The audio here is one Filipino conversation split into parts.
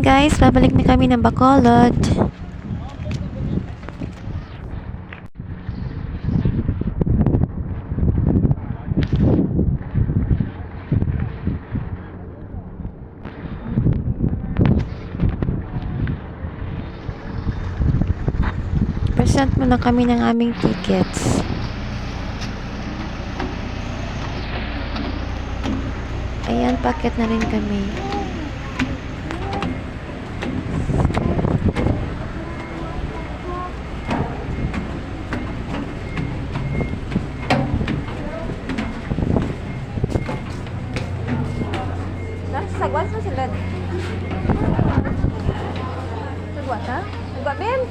guys, babalik na kami ng Bacolod. Present mo na kami ng aming tickets. Ayan, packet na rin kami. Sagwan sa sila. Sagwa ta? Sagwa, Bim?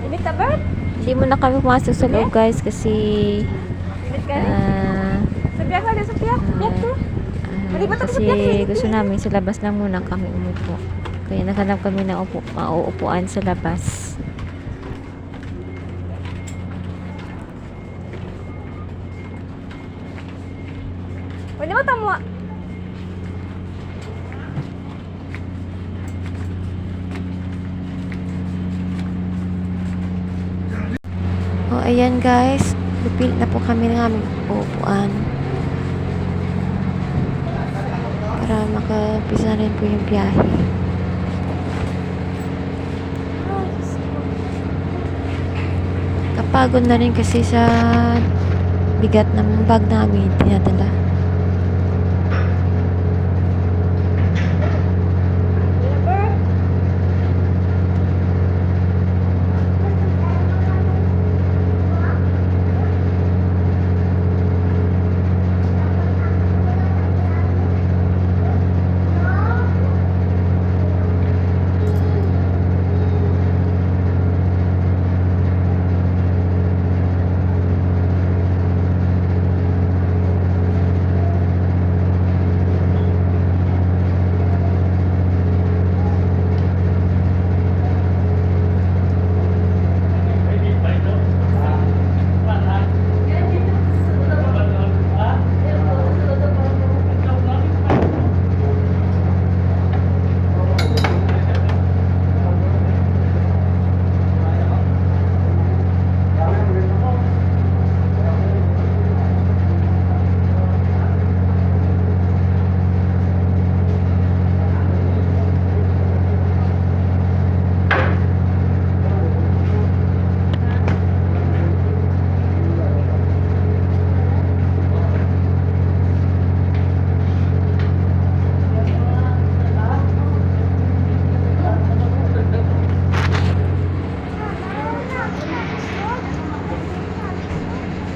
Init ta, Bert? Hindi mo na kami pumasok sa loob guys kasi Init ka rin? Sabiyak ka rin, sabiyak. Biyak to. Malibat ako sa kasi biyak. gusto namin sa labas lang muna kami umupo. Kaya naghanap kami ng mauupuan sa labas. Pwede mo tamo. O ayan guys, pipil na po kami ng aming uupuan. Para makapisa rin po yung biyahe. Kapagod na rin kasi sa bigat ng bag namin tinadala.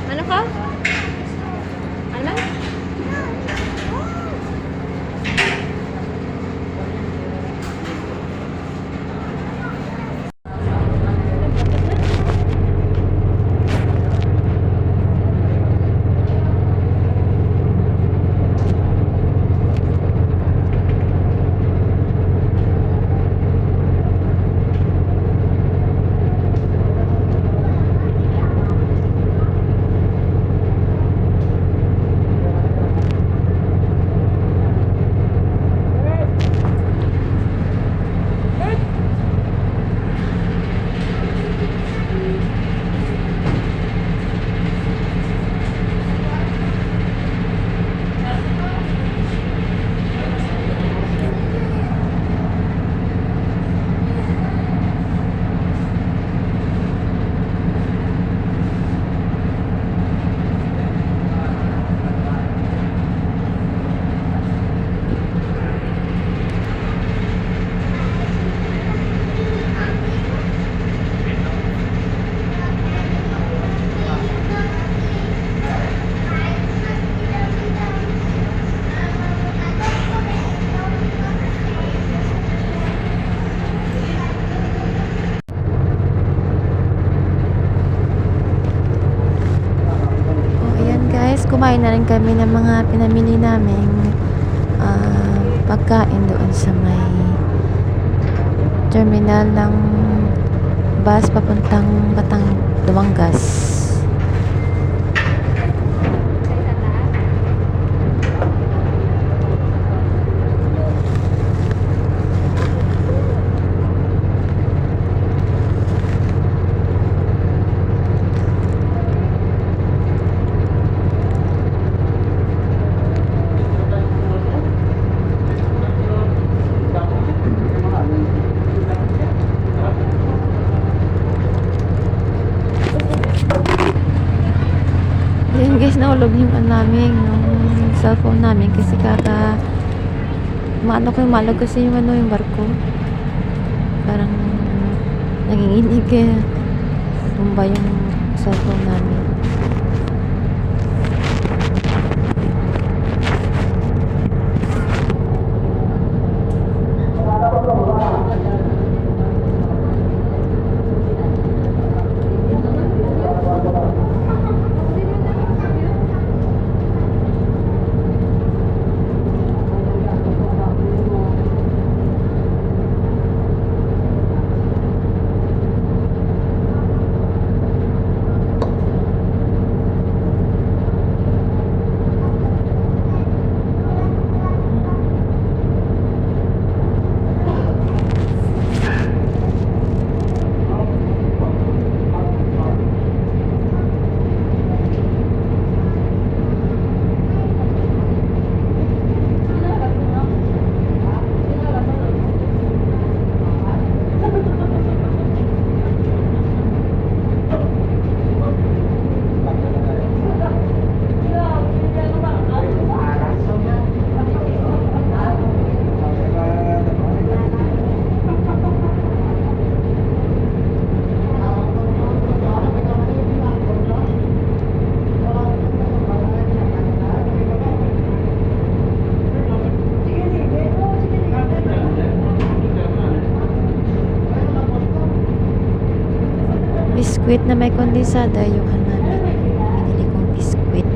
Ano ka? Ano? Kumain na rin kami ng mga pinamili naming pagkain doon sa may terminal ng bus papuntang Dumangas. nahulog yung namin, yung cellphone namin kasi malog kasi yung yung barko. Parang nanginginig tumba yung cellphone namin. Biskwit na may kondensada yung namin. Pinili kong biskwit.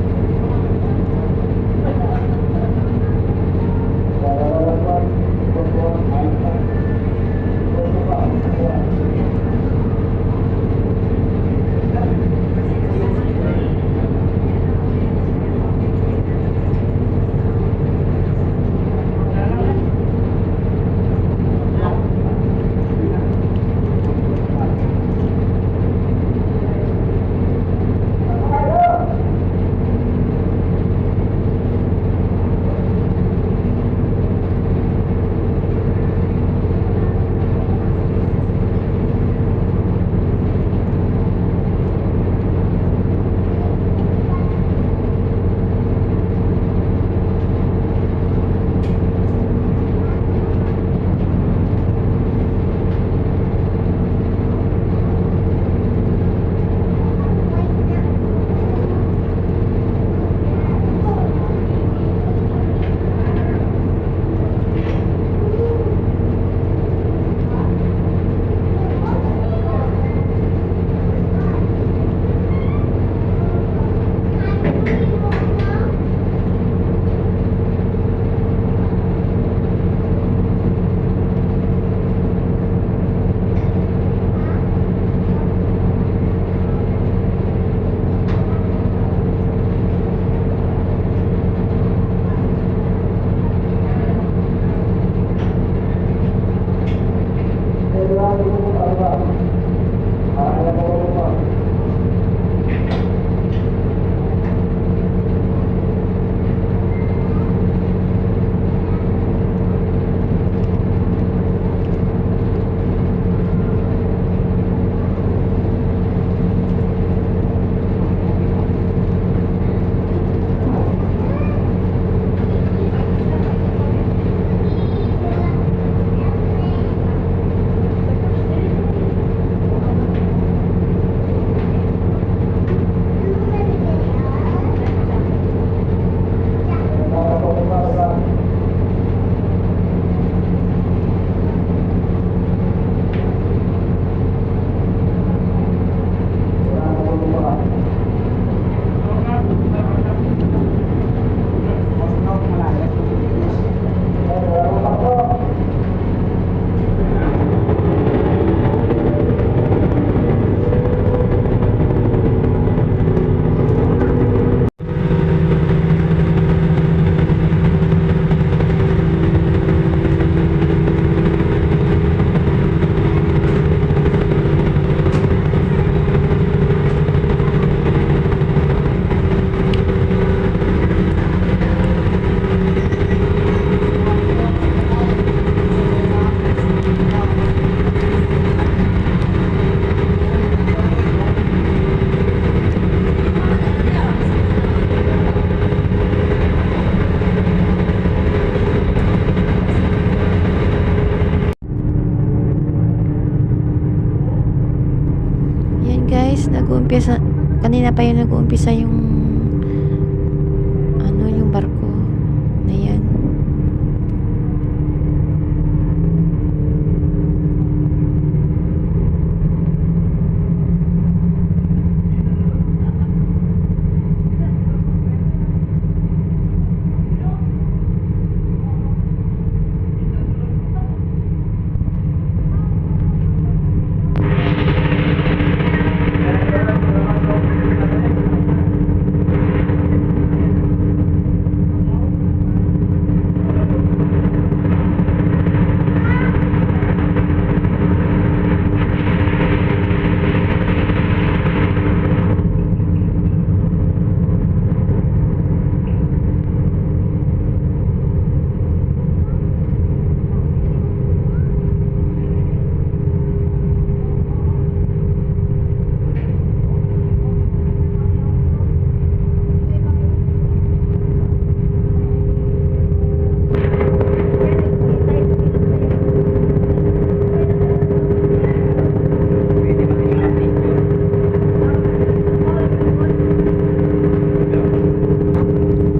pa yung nag-uumpisa yung ano, yung barko na yan.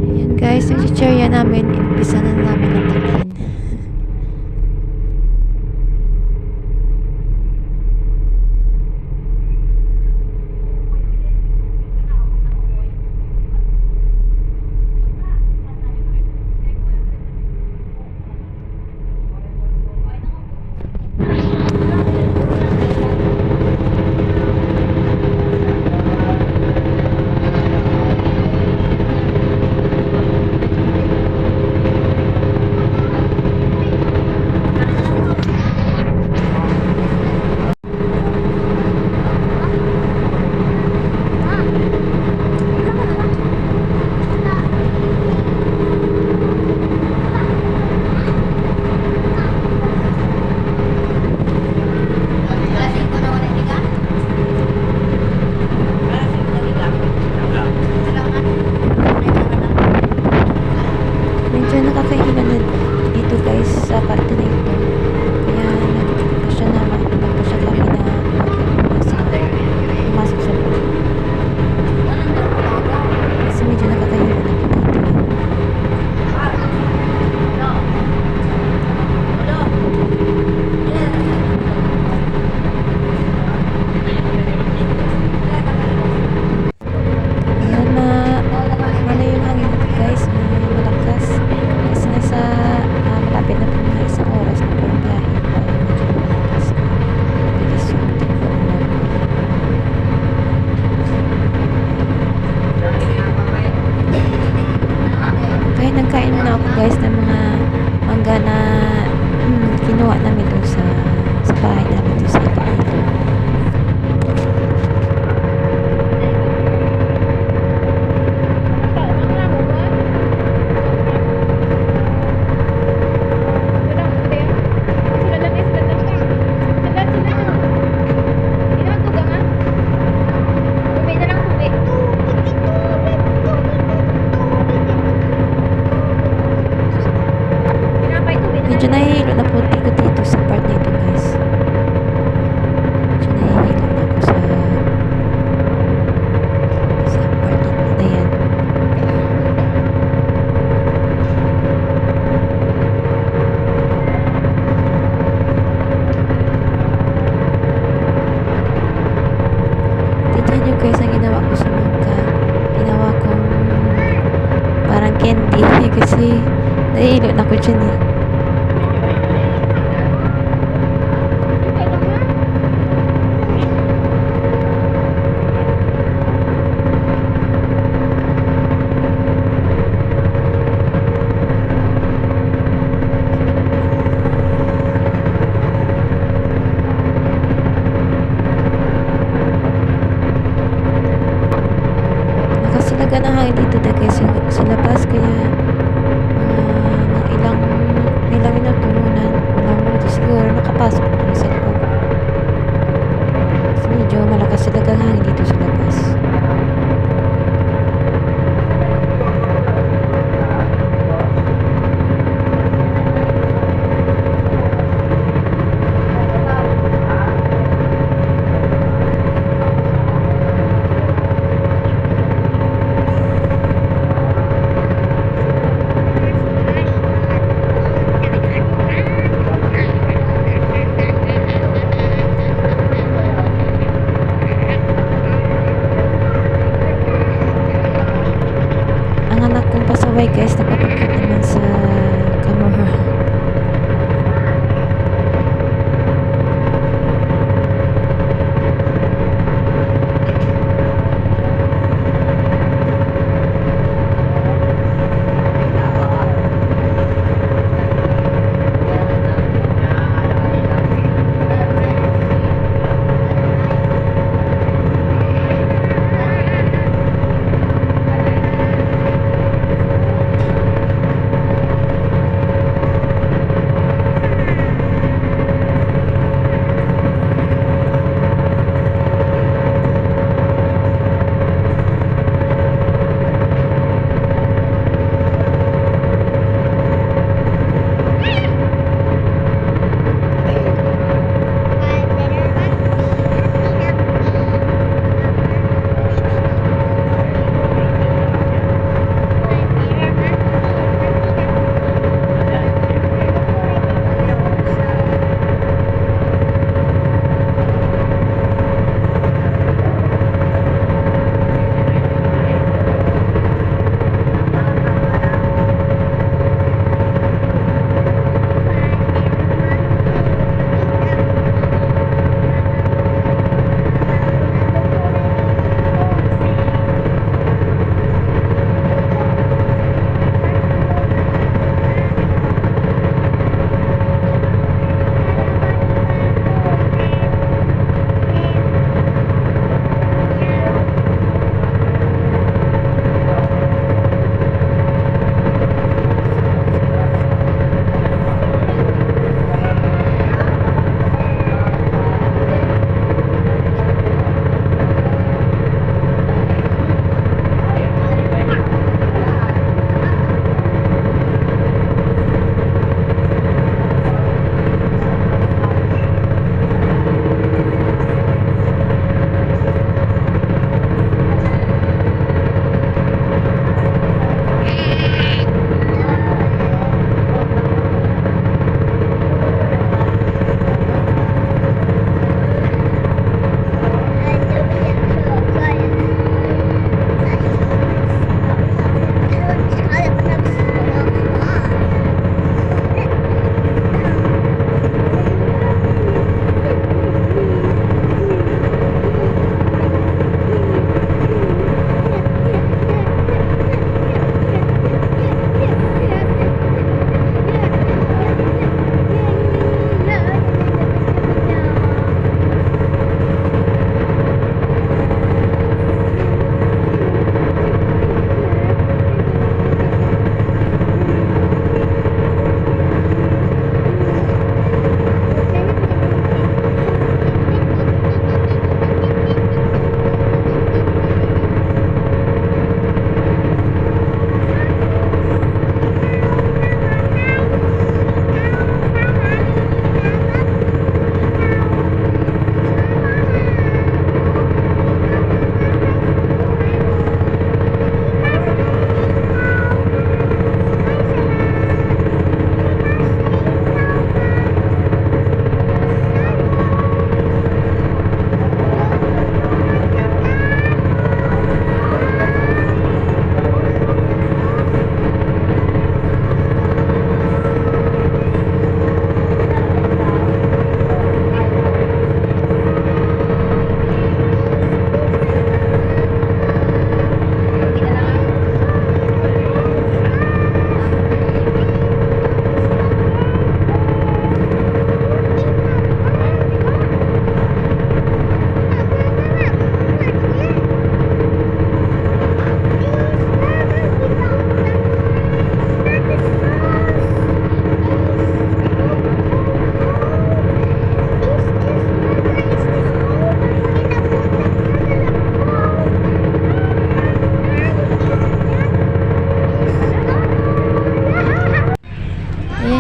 Ayan guys, yung chichirya namin, inumpisa na namin ang takin. Medyo nakakailan na dito guys sa parte na ito. Kaya nagpasya kami na pumasok sa loob. Kasi medyo nakakailan na dito. Ayan na, wala yung hangin dito guys, malakas. Kasi nasa malapit na po mga isang oras na po ang biyahe. Kaya medyo malakas. Bilis yung tipo ng kaya nagkain muna ako guys ng mga mangga na kinuha namin doon sa bahay namin doon sa Iloilo. Medyo nahihilo na po ko dito sa part nito guys. Medyo nahihilo na ako sa part nito na yan. Tignan nyo guys ang ginawa ko sa mangga. Ginawa kong parang candy kasi nahihilo na ko dyan eh. Nakasilaga na hangin dito guys sa labas kaya mga ilang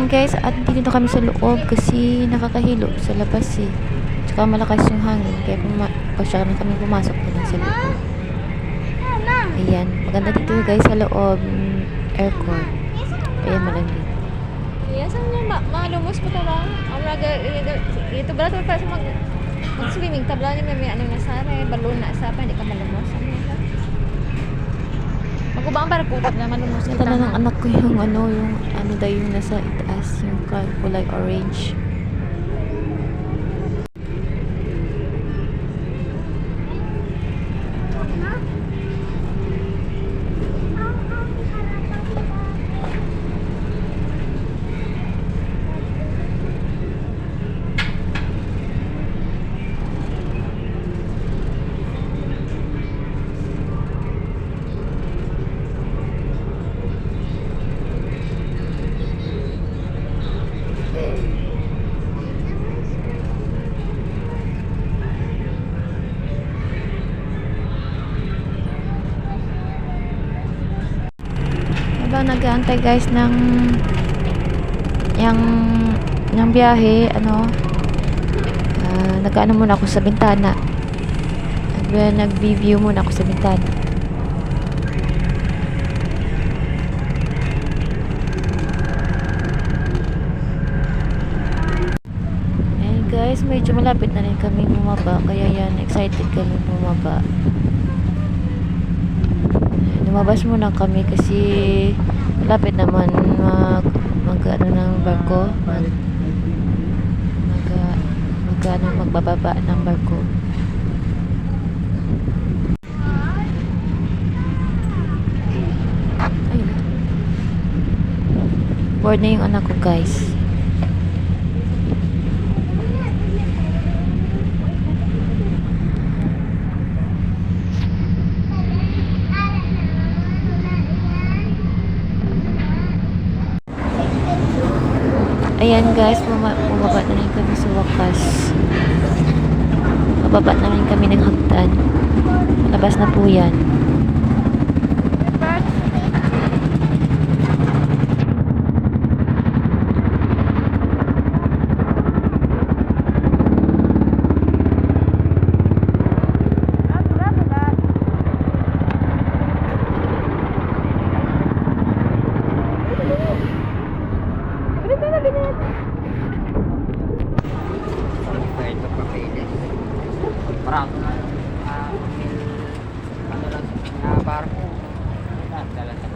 Ayan guys, at dito na kami sa loob kasi nakakahilo sa labas eh. Tsaka malakas yung hangin kaya pasya na kami pumasok na lang sa loob. Ayan, maganda dito guys sa loob, aircon. Ayan, malamig. Iya, saan niya malumos pa tala? Ito ba ito pa sa mag-swimming tabla niya may ano na sare, balon na sa pa, hindi ka malumos. Magubang para kutab na malumos. Ito na ng anak ko yung ano daw yung nasa itaas, yung kulay orange. Habang nag-aantay guys ng biyahe, nag-ano muna ako sa bintana. Nag-review muna ako sa bintana. Ayan guys, medyo malapit na rin kami bumaba, kaya yan, excited kami bumaba. Lumabas muna kami kasi malapit naman mag-ano ng barko, magbababa ng barko. Ayun. Bored na yung anak ko guys. Ayan guys, bumaba na rin kami sa wakas. Bababa na rin kami ng hagdan. Labas na po yan. Marami na ano lang barko dala sa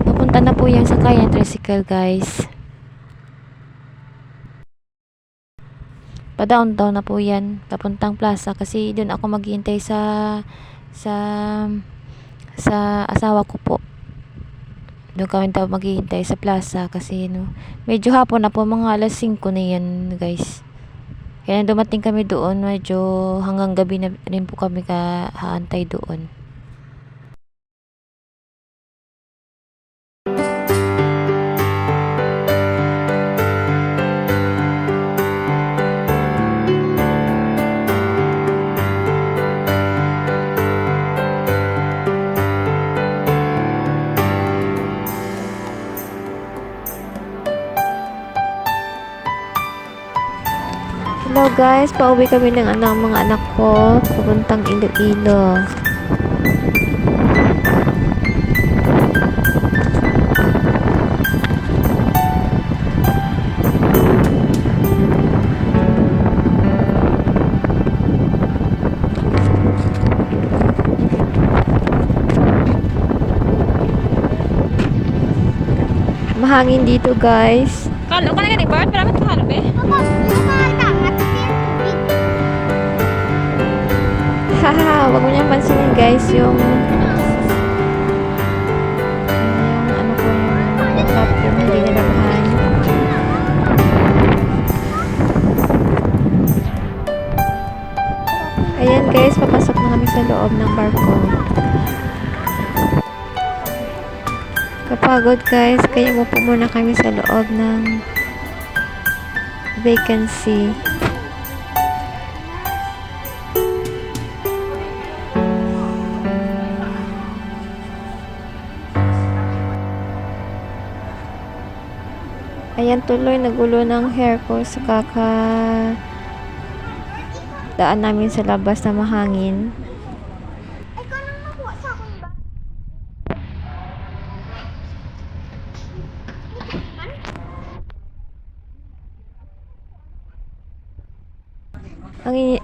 Papunta na po yan sa kaya tricycle guys. Pa-downtown na po yan, papuntang plaza kasi doon ako maghihintay sa asawa ko po. Doon kami daw maghihintay sa plaza kasi medyo hapon na po, mga alas 5 na yan guys. Kaya dumating kami doon, medyo hanggang gabi na rin po kami kahaantay doon. Hello guys, pauwi kami ng mga anak ko papuntang Iloilo. Mahangin dito guys. Kalo ka na ganit, Bart? Marami ito halap eh. Haha, wag mo niyang pansinin guys yung nakakapagod guys, kaya umupo muna kami sa loob ng vacancy. Ayan, tuloy nagulo ng hair ko sa daan namin sa labas na mahangin.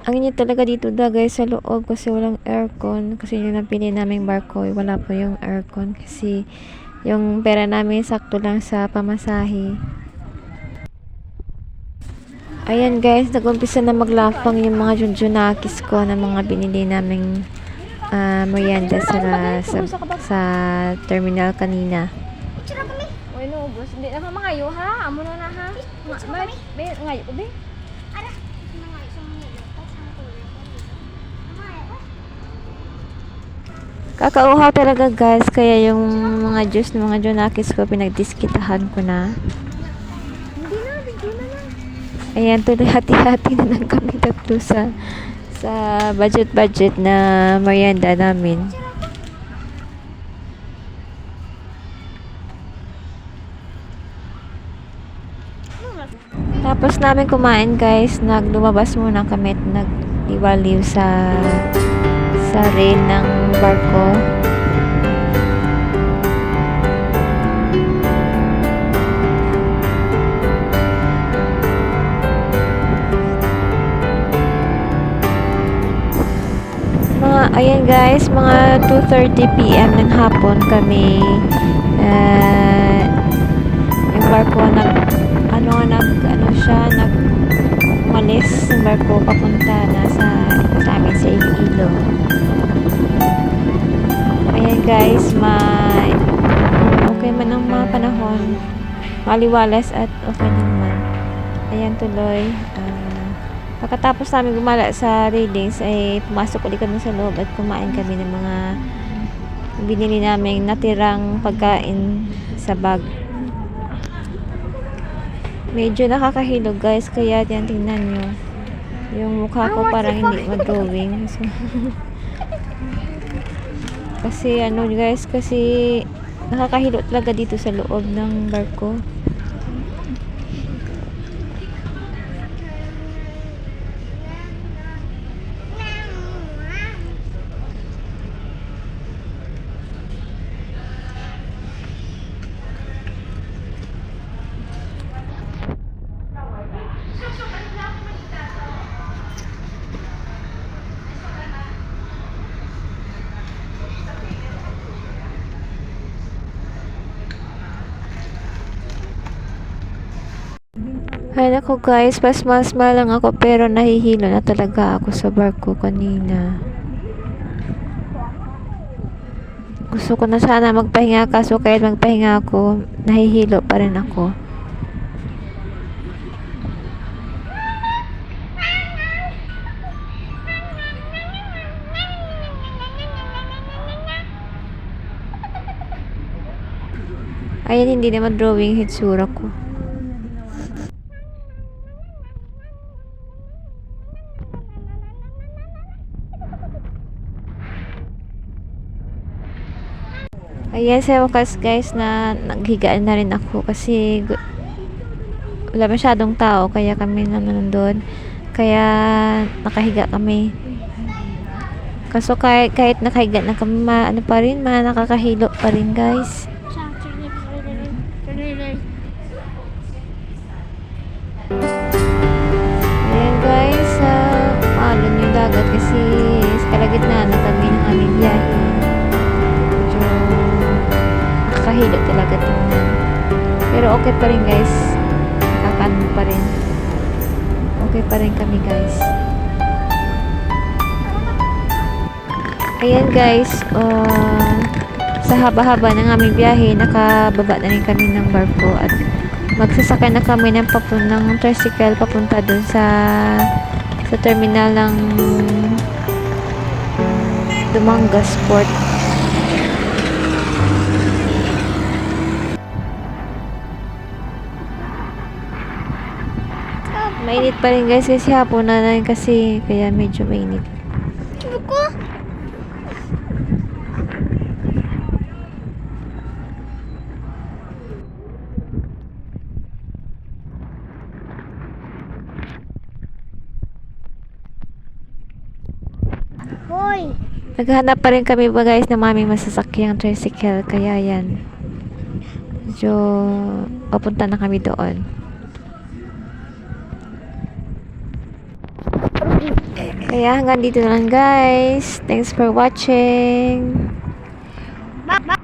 Ang init talaga dito guys sa loob kasi walang aircon. Kasi yung napili naming barko, wala po yung aircon kasi yung pera namin sakto lang sa pamasahe. Ayan guys, nag-umpisa na maglapang yung mga junjunakis ko na mga binili naming merienda sa terminal kanina. Uy, no, boss. Hindi na mangayo ha. Amo na ha. Ngayo ko, be. Kakauhaw talaga guys, kaya yung mga juice ng mga junakis ko pinagdiskitahan ko na. Hindi na, bigyo na lang. Ayan, tuloy hati-hati na lang kami tatlo sa budget na merienda namin. Tapos namin kumain guys, lumabas muna kami at nagdiwaliw sa rail ng barko. Ayan guys, mga 2:30 PM ng hapon kami yung barko umalis yung barko papunta na sa amin sa Iloilo. Ayan guys, okay man ang mga panahon, maliwalas at okay naman. Ayan tuloy, pagkatapos namin gumala sa railings ay pumasok ulit kami sa loob at kumain kami ng mga binili naming natirang pagkain sa bag. Medyo nakakahilog guys, kaya tingnan nyo yung mukha ko parang hindi mag-drawing. So, kasi guys, kasi nakakahilo talaga dito sa loob ng barko. Ay nako guys, pasmasma lang ako pero nahihilo na talaga ako sa barko kanina. Gusto ko na sana magpahinga kaso kahit magpahinga ako, nahihilo pa rin ako. Ayan, hindi naman drawing hitsura ko. Ayan, sa wakas guys na naghigaan na rin ako kasi wala masyadong tao kaya kami naman nandun. Kaya nakahiga kami. Kaso kahit nakahiga na kami, pa rin, nakakahilo pa rin guys. Ayan guys, maalon yung dagat kasi sa kalagitnaan na kami ng aming biyahe. Nakakahilo talaga tingnan. Pero okay pa rin guys. Nakakaano pa rin. Okay pa rin kami guys. Ayan guys. Sa haba-haba ng aming biyahe, nakababa na rin kami ng barko at magsasakay na kami ng tricycle papunta dun sa terminal ng Dumangas Port. Mainit pa rin guys kasi hapon na rin kasi kaya medyo mainit. Hoy! Naghahanap pa rin kami ba guys ng maming masasakyang tricycle kaya yan. Medyo papunta na kami doon. Kaya hanggang dito na lang guys. Thanks for watching. Bye!